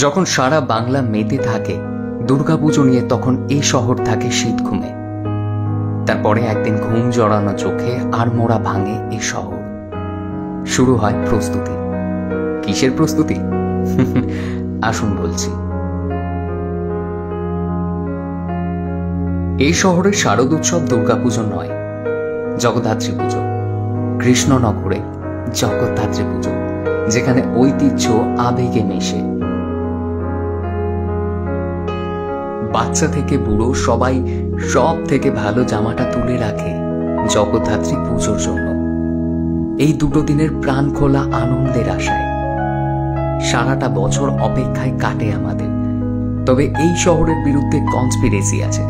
যখন সারা বাংলা মেতে থাকে দুর্গাপুজো নিয়ে, তখন এই শহর থাকে শীত ঘুমে। তারপরে একদিন ঘুম জড়ানো চোখে আর মোড়া ভাঙে এই শহর। শুরু হয় প্রস্তুতি। কিসের প্রস্তুতি? আসুন বলছি। এই শহরের শারদোৎসব দুর্গাপুজো নয়, জগদ্ধাত্রী পুজো। কৃষ্ণনগরে জগদ্ধাত্রী পুজো, যেখানে ঐতিহ্য আবেগে মেশে। বাচ্চা থেকে বুড়ো সবাই সব থেকে ভালো জামাটা তুলে রাখে জগদ্ধাত্রী পুজোর জন্য। এই দুটো দিনের প্রাণ খোলা আনন্দের আশায় সারাটা বছর অপেক্ষায় কাটে আমাদের। তবে এই শহরের বিরুদ্ধে কনস্পিরেসি আছে,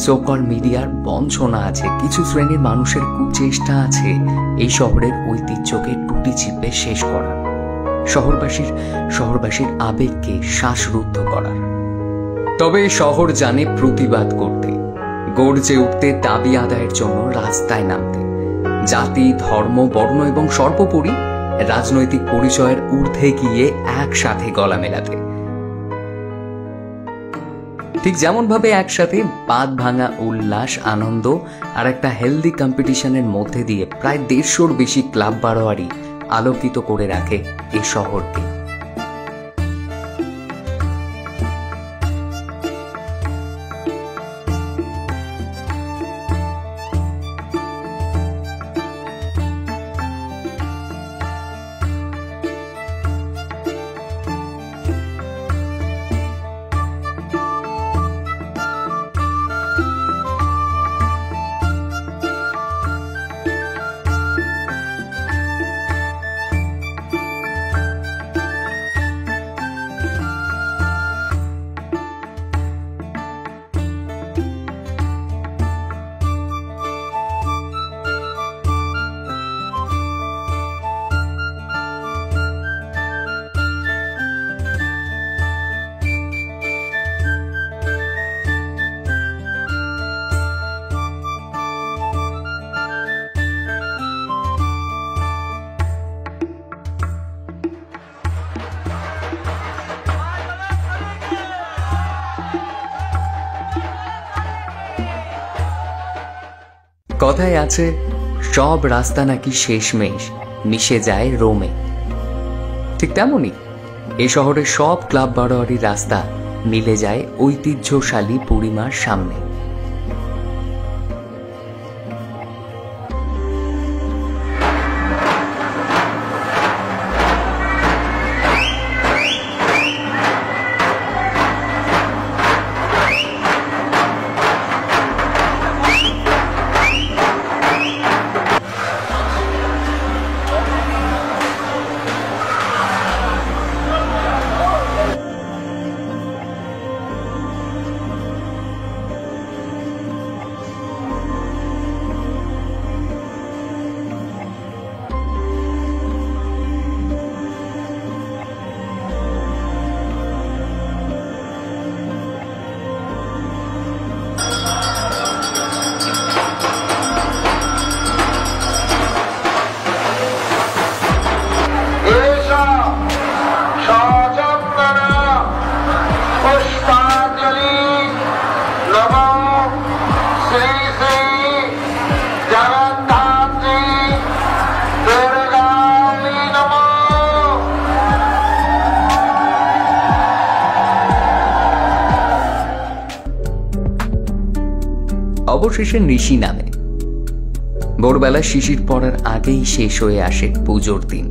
সোকল মিডিয়ার বঞ্চনা আছে, কিছু শ্রেণীর মানুষের কুচেষ্টা আছে এই শহরের ঐতিহ্যকে টুটি চিপে শেষ করার, শহরবাসীর আবেগকে শ্বাসরুদ্ধ করার। তবে শহর জানে প্রতিবাদ করতে, গর্জে উঠতে, দাবি আদায়ের জন্য রাস্তায় নামতে, জাতি, ধর্ম, বর্ণ এবং সর্বোপরি রাজনৈতিক পরিচয়ের ঊর্ধ্বে গিয়ে একসাথে গলা মেলাতে। ঠিক যেমন ভাবে একসাথে বাঁধ ভাঙা উল্লাস, আনন্দ আর একটা হেলদি কম্পিটিশনের মধ্যে দিয়ে প্রায় 150-র বেশি ক্লাব বারোয়ারি আলোকিত করে রাখে এই শহরকে। কথায় আছে, সব রাস্তা নাকি শেষমেশ মিশে যায় রোমে। ঠিক তেমনই এই শহরের সব ক্লাব বারোয়ারির রাস্তা মিলে যায় ঐতিহ্যশালী বুড়িমার সামনে। অবশেষে নিশি নামে। ভোরবেলা শিশির পড়ার আগেই শেষ হয়ে আসে পুজোর দিন।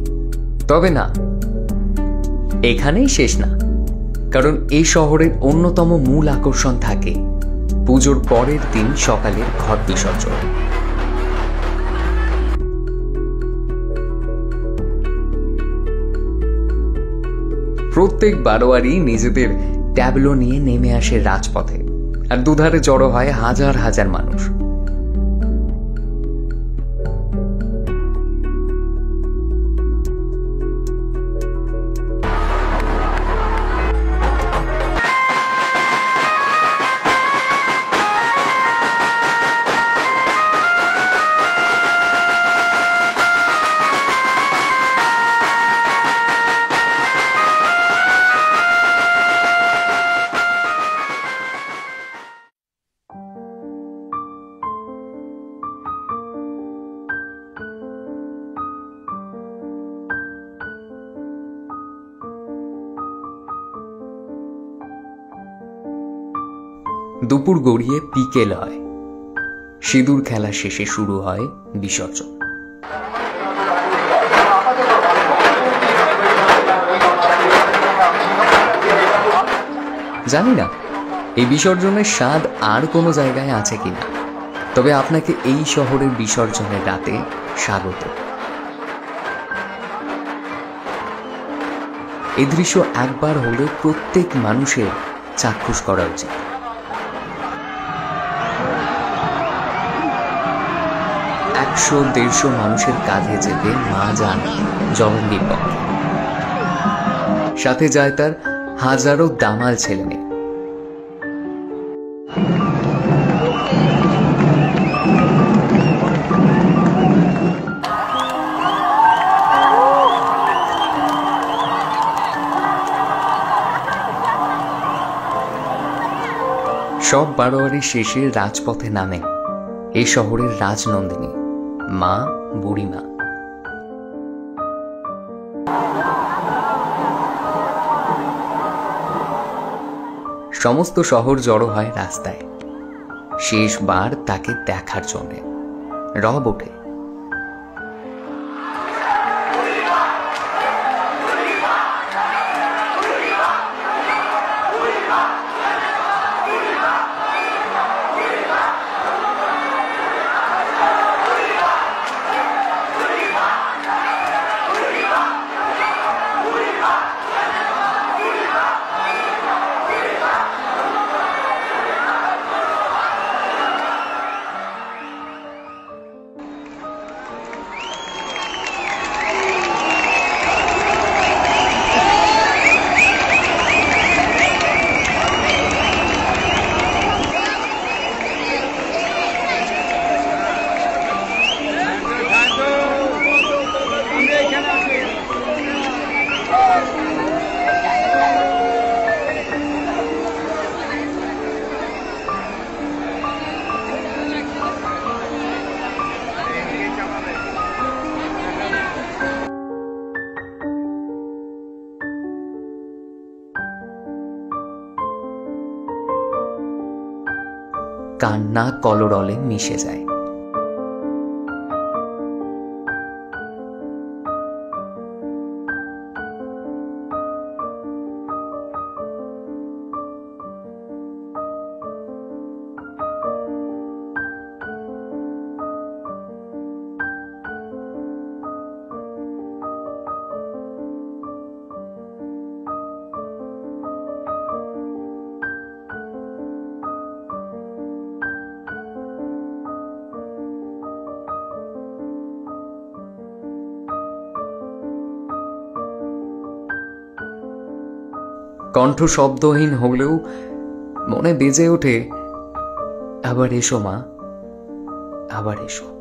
তবে না, এখানেই শেষ না, কারণ এই শহরের অন্যতম মূল আকর্ষণ থাকে পুজোর পরের দিন সকালের ঘট বিসর্জন। প্রত্যেক বারোয়ারি নিজেদের ট্যাবলো নিয়ে নেমে আসে রাজপথে, আর দুধারে জড়ো হয় হাজার হাজার মানুষ। দুপুর গড়িয়ে বিকেল হয়। সিঁদুর খেলা শেষে শুরু হয় বিসর্জন। জানি না এই বিসর্জনের স্বাদ আর কোনো জায়গায় আছে কিনা, তবে আপনাকে এই শহরের বিসর্জনের রাতে স্বাগত। এই দৃশ্য একবার হলেও প্রত্যেক মানুষের চাক্ষুষ করা উচিত। একশো 150 মানুষের কাঁধে চেপে মা যান জলঙ্গির পক্ষে। সাথে যায় তার হাজারো দামাল ছেলেমেয়ে। সব বারোয়ারি শেষে রাজপথে নামেন এই শহরের রাজনন্দিনী মা বুড়িমা। সমস্ত শহর জড়ো হয় রাস্তায় শেষবার তাকে দেখার জন্য। রব ওঠে। কান্না কলরলে মিশে যায়। কণ্ঠ শব্দহীন হলেও মনে বেজে ওঠে, আবার এসো মা, আবার এসো।